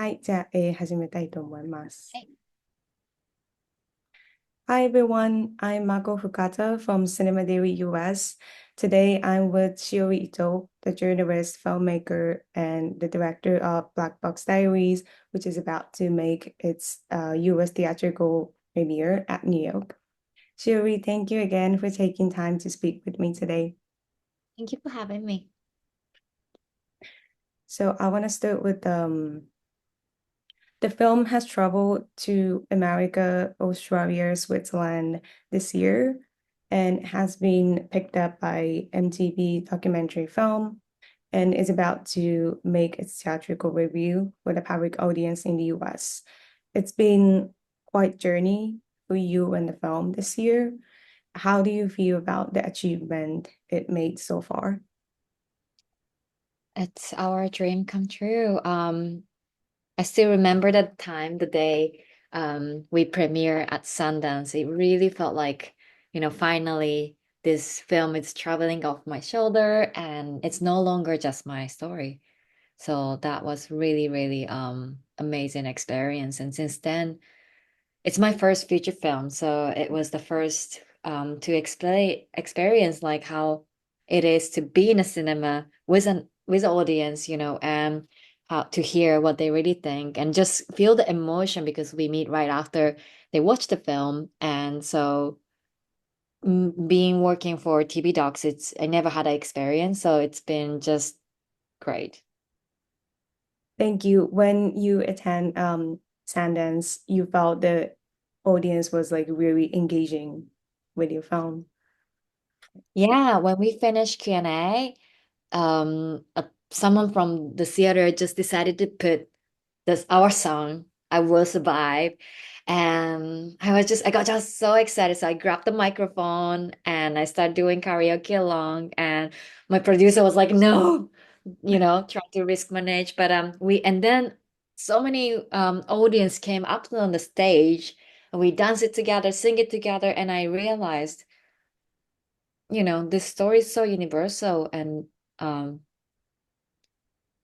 はい、じゃあ、始めたいと思います。Hey. Hi everyone, I'm Mako Fukata from Cinemadailyus US. Today I'm with Shiori Ito, the journalist, filmmaker, and the director of Box Diaries, which is about to make its US theatrical premiere at New York. Shiori, thank you again for taking time to speak with me today. Thank you for having me. So I want to start with the film has traveled to America, Australia, Switzerland this year and has been picked up by MTV Documentary Film and is about to make its theatrical review for the public audience in the US. It's been quite a journey for you and the film this year. How do you feel about the achievement it made so far? It's our dream come true. I still remember that time, the day we premiere at Sundance. It really felt like, finally this film is traveling off my shoulder and it's no longer just my story. So that was really, really amazing experience. And since then, it's my first feature film. So it was the first to explain experience like how it is to be in a cinema with an audience, and how to hear what they really think and just feel the emotion because we meet right after they watch the film. And so being working for TV docs, it's I never had an experience, so it's been just great. Thank you. When you attend Sundance, you felt the audience was like really engaging with your film. Yeah, when we finished Q&A, someone from the theater just decided to put this our song, I Will Survive. And I got just so excited. So I grabbed the microphone and I started doing karaoke along. And my producer was like, no, trying to risk manage. But and then so many audience came up on the stage and we danced it together, sing it together, and I realized, this story is so universal and um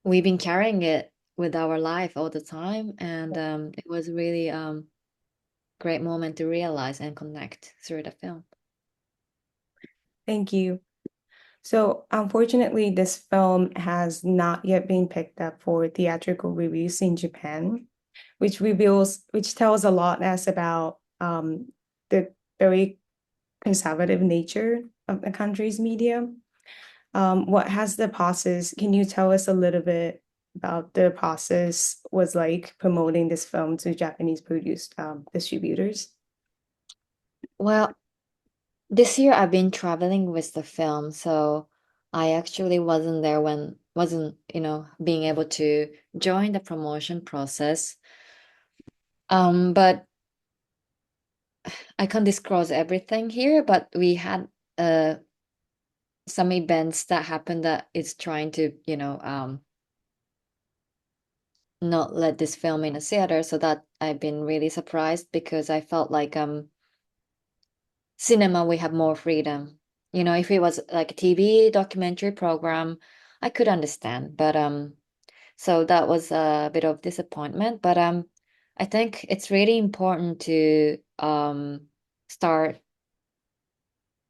we've been carrying it with our life all the time. And it was really great moment to realize and connect through the film. Thank you. So, unfortunately, this film has not yet been picked up for theatrical release in Japan, which tells a lot as about the very conservative nature of the country's media. What has the process? Can you tell us a little bit about the process was like promoting this film to Japanese produced distributors? Well, this year I've been traveling with the film, so I actually wasn't being able to join the promotion process. But I can't disclose everything here, but we had uh some events that happened that is trying to, not let this film in a theater, so that I've been really surprised because I felt like cinema we have more freedom. If it was like a TV documentary program, I could understand. But so that was a bit of disappointment. But I think it's really important to start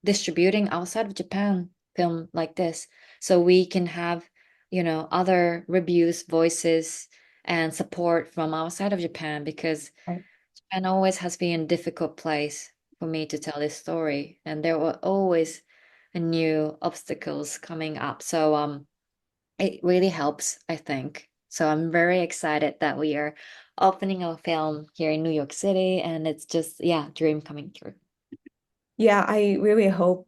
distributing outside of Japan film like this so we can have, other reviews, voices, and support from outside of Japan because Right. Japan always has been a difficult place for me to tell this story, and there were always new obstacles coming up. So it really helps, I think. So I'm very excited that we are opening a film here in New York City, and it's just, yeah, dream coming true. Yeah, I really hope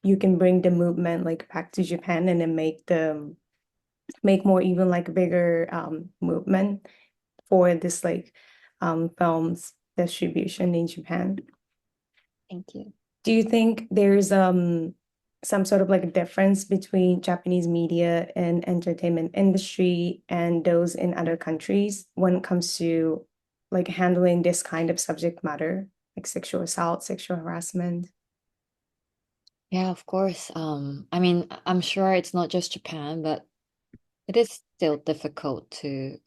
you can bring the movement like back to Japan and then make more even like bigger movement for this like films distribution in Japan. Thank you. Do you think there's some sort of like a difference between Japanese media and entertainment industry and those in other countries when it comes to like handling this kind of subject matter, like sexual assault, sexual harassment? Yeah, of course. I mean, I'm sure it's not just Japan, but it is still difficult to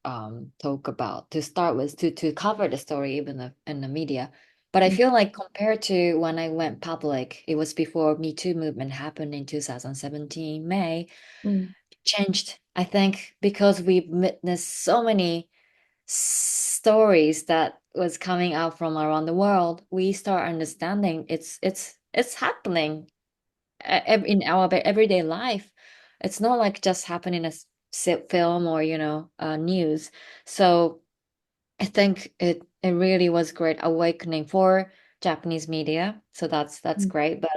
talk about, to start with, to cover the story even in the media. But I feel like compared to when I went public, it was before Me Too movement happened in 2017 May, Mm, changed, I think, because we've witnessed so many stories that was coming out from around the world. We start understanding it's happening in our everyday life. It's not like just happening in a film or news. So I think it really was great awakening for Japanese media. So that's mm. great. But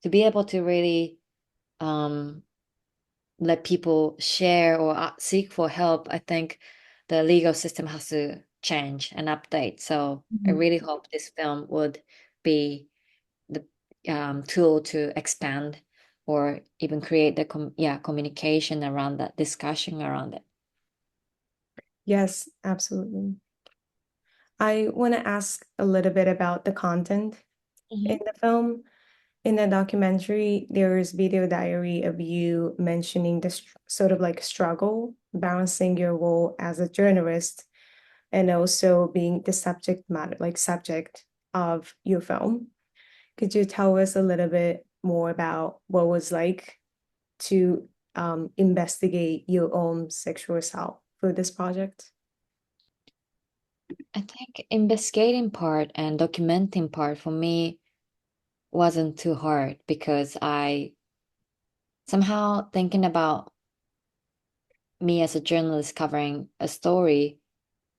to be able to really um let people share or seek for help, I think the legal system has to change and update. So I Mhm. really hope this film would be the tool to expand or even create the communication around that, discussion around it. Yes, absolutely. I want to ask a little bit about the content in Mhm. the film. In the documentary, there's video diary of you mentioning the sort of like struggle, balancing your role as a journalist and also being the subject matter, like subject of your film. Could you tell us a little bit more about what it was like to investigate your own sexual assault for this project? I think investigating part and documenting part for me wasn't too hard because I somehow thinking about me as a journalist covering a story,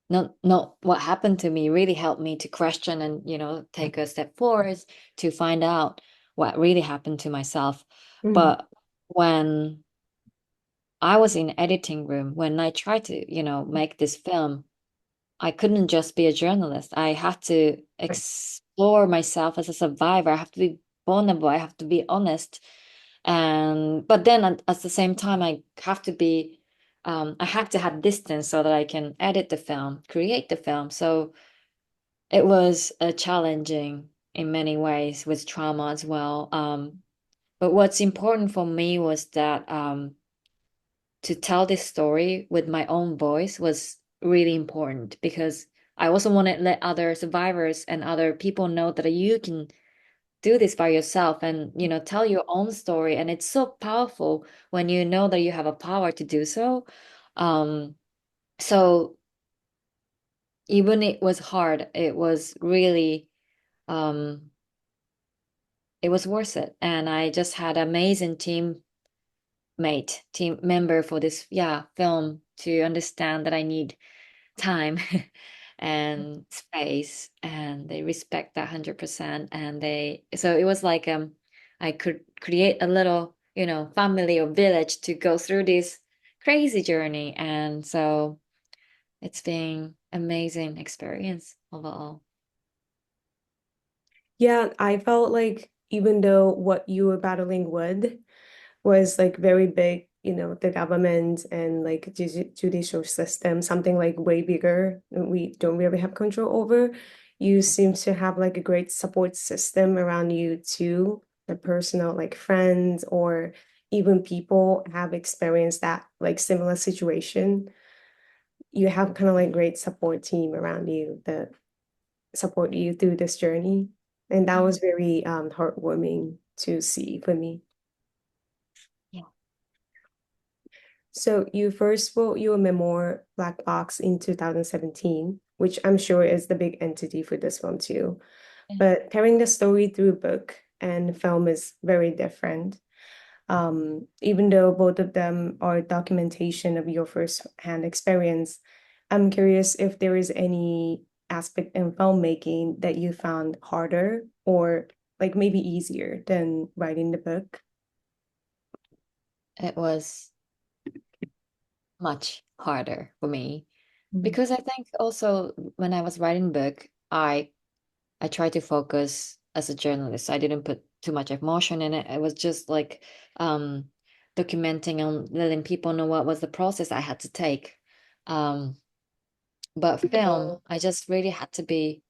not what happened to me really helped me to question and take a step forward to find out what really happened to myself. Mm, But when I was in editing room, when I tried to make this film, I couldn't just be a journalist. I had to explore myself as a survivor. I have to be vulnerable. I have to be honest. And but then at the same time, I have to have distance so that I can edit the film, create the film. So it was challenging in many ways with trauma as well. But what's important for me was that to tell this story with my own voice was really important because I also want to let other survivors and other people know that you can do this by yourself and tell your own story. And it's so powerful when you know that you have a power to do so. Um, so even it was hard, um, it was worth it. And I just had amazing team member for this film to understand that I need time and space, and they respect that 100%. And so it was like I could create a little family or village to go through this crazy journey. And so it's been amazing experience overall. yeah, I felt like even though what you were battling with was like very big, the government and like judicial system, something like way bigger we don't really have control over. You seem to have like a great support system around you too, the personal like friends or even people have experienced that like similar situation. You have kind of like great support team around you that support you through this journey. And that Mhm. was very heartwarming to see for me. Yeah. So you first wrote your memoir, Black Box, in 2017, which I'm sure is the big entity for this one too. Yeah. But telling the story through book and film is very different. Even though both of them are documentation of your first-hand experience, I'm curious if there is any aspect in filmmaking that you found harder or like maybe easier than writing the book. It was much harder for me Mm. because I think also when I was writing book, I tried to focus as a journalist. I didn't put too much emotion in it. I was just like um, documenting and letting people know what was the process I had to take. Um, but film, I just really had to be,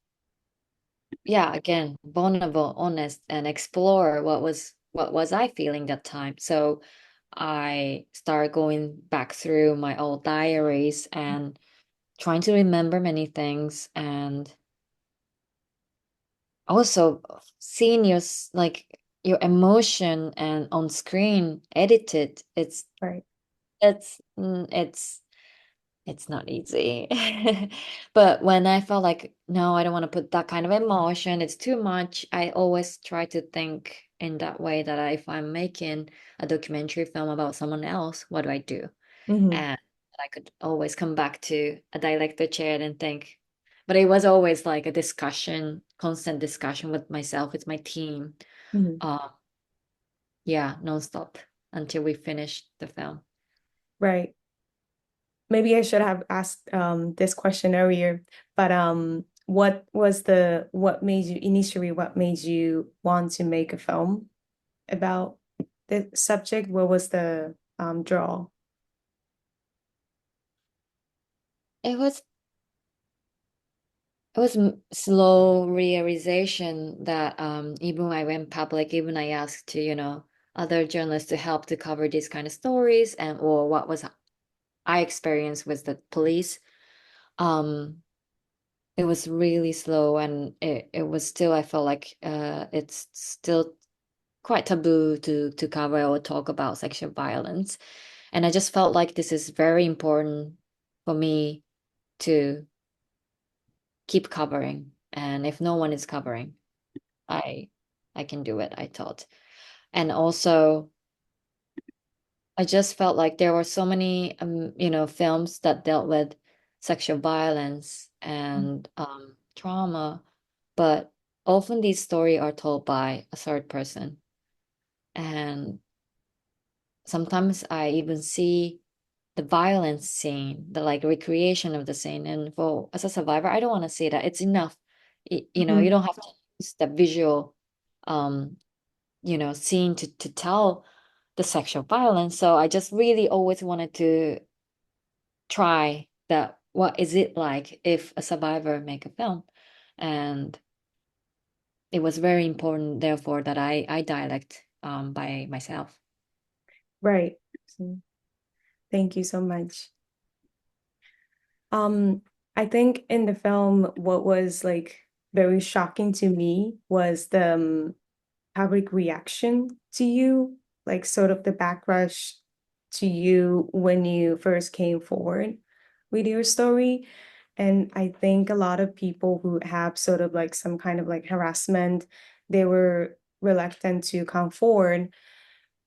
again, vulnerable, honest, and explore what was I feeling that time. So I start going back through my old diaries and trying to remember many things, and also seeing like your emotion and on screen edited. Right. It's not easy. But when I felt like, no, I don't want to put that kind of emotion, it's too much, I always try to think in that way that if I'm making a documentary film about someone else, what do I do? Hmm. And I could always come back to a director chair and think. But it was always like a discussion, constant discussion with myself, with my team. Hmm. Uh, yeah, nonstop until we finished the film. Right. Maybe I should have asked this question earlier, but what made you initially what made you want to make a film about the subject? What was the draw? It was It was slow realization that even when I went public, even I asked to, other journalists to help to cover these kind of stories and or what was I experienced with the police. Um, it was really slow, and it was still, I felt like it's still quite taboo to cover or talk about sexual violence. And I just felt like this is very important for me to keep covering. And if no one is covering, I I can do it, I thought. And also I just felt like there were so many films that dealt with sexual violence and trauma, but often these stories are told by a third person. And sometimes I even see the violence scene, the like recreation of the scene. And for as a survivor, I don't want to see that. It's enough. You Mhm. don't have to use the visual um scene to tell the sexual violence. So I just really always wanted to try that. What is it like if a survivor make a film? And it was very important, therefore, that I dialect by myself. Right. So, thank you so much. Um, I think in the film, what was like very shocking to me was the public reaction to you, like sort of the backlash to you when you first came forward with your story. And I think a lot of people who have sort of like some kind of like harassment, they were reluctant to come forward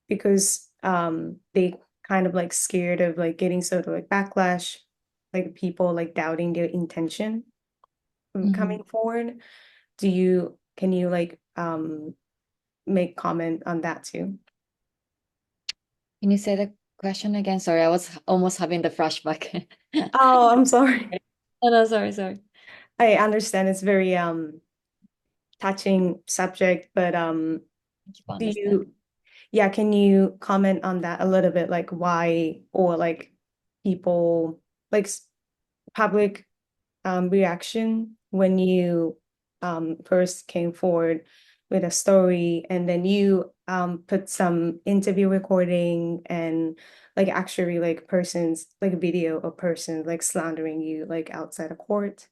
because they kind of like scared of like getting sort of like backlash, like people like doubting their intention from Mhm. coming forward. Can you like make comment on that too? Can you say the question again? Sorry, I was almost having the flashback. Oh, I'm sorry. Oh no, sorry, sorry. I understand it's very touching subject, but Thank you for do understanding. you yeah, can you comment on that a little bit, like why or like people like public reaction when you first came forward with a story and then you put some interview recording and like actually like persons like a video of person like slandering you like outside a court.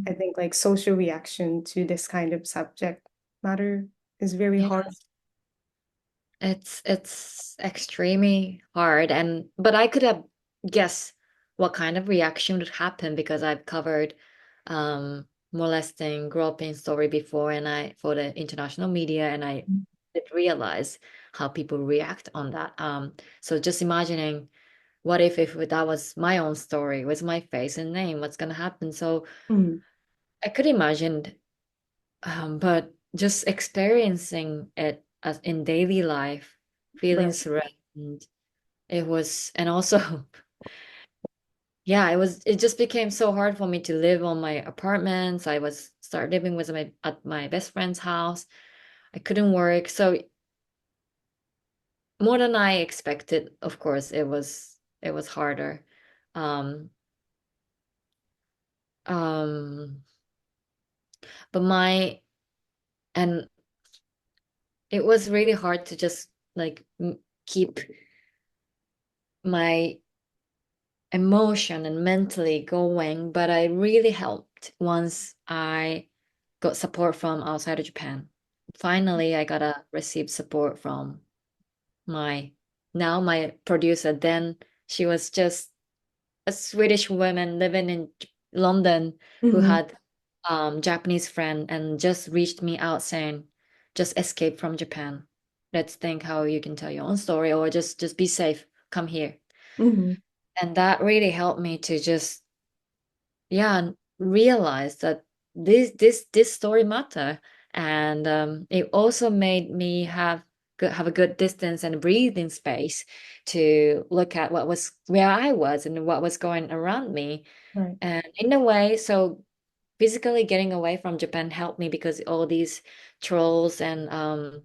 I think like social reaction to this kind of subject matter is very Yeah, hard. it's extremely hard, and but I could have guessed what kind of reaction would happen because I've covered molesting, groping story before, and I for the international media, and I did realize how people react on that. So just imagining what if that was my own story with my face and name, what's gonna happen? So Mm, I could imagine, but just experiencing it as in daily life, feeling right. threatened, it was, and also, yeah, it just became so hard for me to live on my apartments. I was start living with my at my best friend's house. I couldn't work. So more than I expected, of course, it was harder. Um, um, but and it was really hard to just like keep my emotion and mentally going, but I really helped once I got support from outside of Japan. Finally, I gotta receive support from my now my producer. Then she was just a Swedish woman living in London who Hmm. had Japanese friend and just reached me out saying, just escape from Japan. Let's think how you can tell your own story or just be safe. Come here. Hmm. And that really helped me to just yeah realize that this story matter. And it also made me have a good distance and breathing space to look at what was where I was and what was going around me. Right. And in a way, so physically getting away from Japan helped me because all these trolls and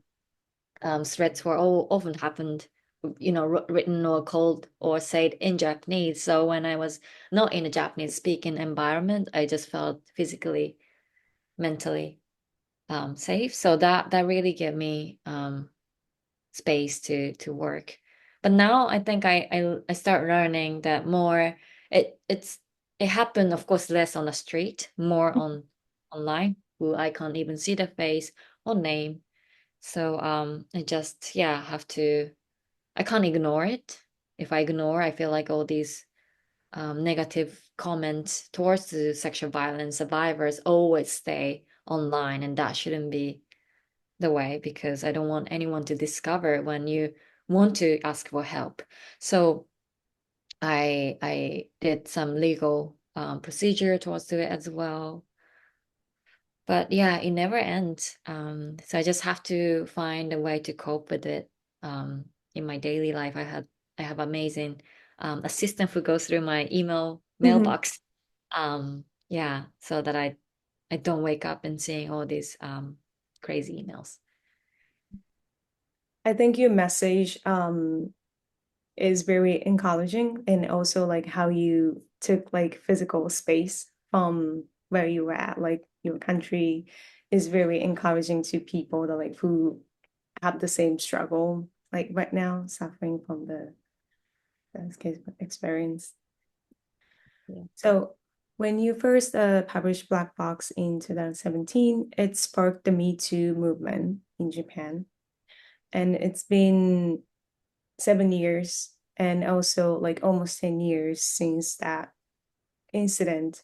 threats were all often happened, written or called or said in Japanese. So when I was not in a Japanese speaking environment, I just felt physically, mentally safe. So that really gave me space to work. But now I think I start learning that more. It happened, of course, less on the street, more on online, who I can't even see the face or name. So I just have to. I can't ignore it. If I ignore, I feel like all these negative comments towards the sexual violence survivors always stay online, and that shouldn't be the way because I don't want anyone to discover when you want to ask for help. So I did some legal procedure towards it as well. But yeah, it never ends. So I just have to find a way to cope with it. In my daily life, I have amazing assistant who goes through my Hmm. mailbox. Yeah, so that I don't wake up and seeing all these crazy emails. I think your message is very encouraging, and also like how you took like physical space from where you were at, like your country is very encouraging to people that like who have the same struggle like right now, suffering from the experience. Yeah. So when you first published Black Box in 2017, it sparked the Me Too movement in Japan. And it's been 7 years and also like almost 10 years since that incident.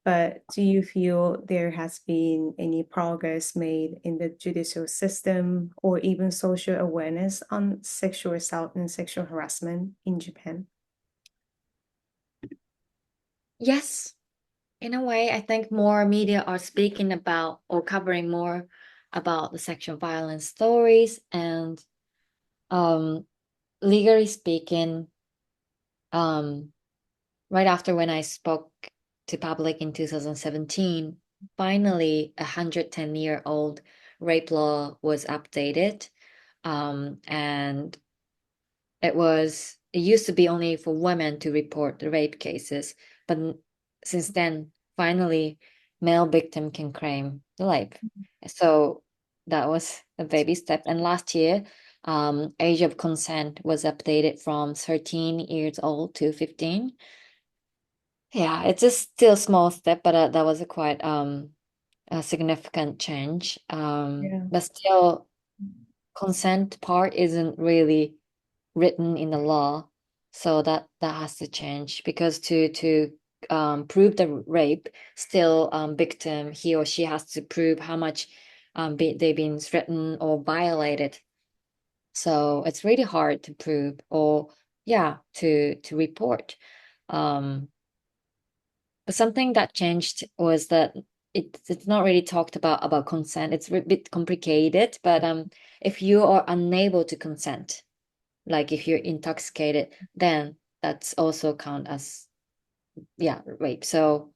But do you feel there has been any progress made in the judicial system or even social awareness on sexual assault and sexual harassment in Japan? Yes, in a way, I think more media are speaking about or covering more about the sexual violence stories and um legally speaking, um right after when I spoke to public in 2017, finally a 110-year-old rape law was updated. And it used to be only for women to report the rape cases, but since then, finally, male victim can claim the rape. So that was a baby step. And last year, age of consent was updated from 13 years old to 15. Yeah, it's just still a small step, but that was a quite a significant change. Yeah. But still, consent part isn't really written in the law, so that has to change because to prove the rape, still victim he or she has to prove how much they've been threatened or violated. So it's really hard to prove or to report. Um, but something that changed was that it's not really talked about consent. It's a bit complicated, but if you are unable to consent, like if you're intoxicated, then that's also count as rape. So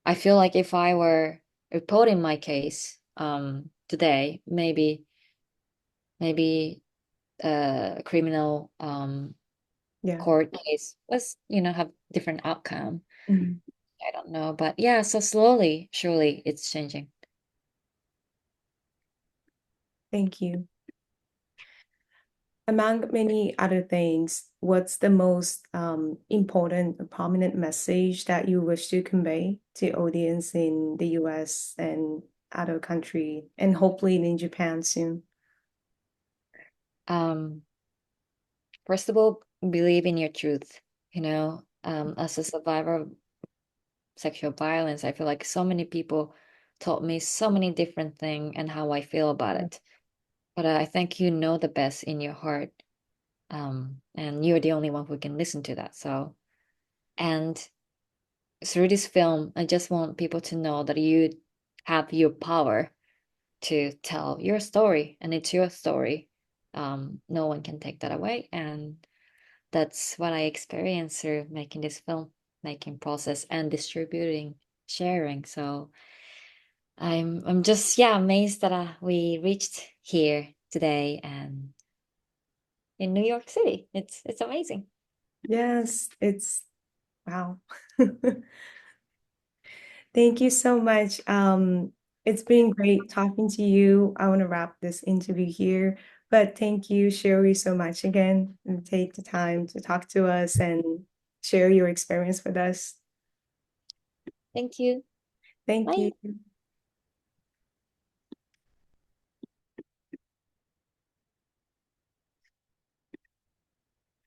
I feel like if I were reporting my case today, maybe a criminal Yeah. court case was have different outcome. Mhm. I don't know, but yeah, so slowly, surely it's changing. Thank you. among many other things, what's the most important or prominent message that you wish to convey to audience in the US and other country, and hopefully in Japan soon? First of all, believe in your truth. As a survivor of sexual violence, I feel like so many people taught me so many different things and how I feel about it. But I think you know the best in your heart. And you're the only one who can listen to that. And through this film, I just want people to know that you have your power to tell your story, and it's your story. No one can take that away. And that's what I experienced through making this film making process and distributing, sharing. So I'm just amazed that we reached here today and in New York City. It's amazing. Yes, it's wow. Thank you so much. It's been great talking to you. I want to wrap this interview here, but thank you, Shiori, so much again, and take the time to talk to us and share your experience with us. Thank you. Thank Bye. you.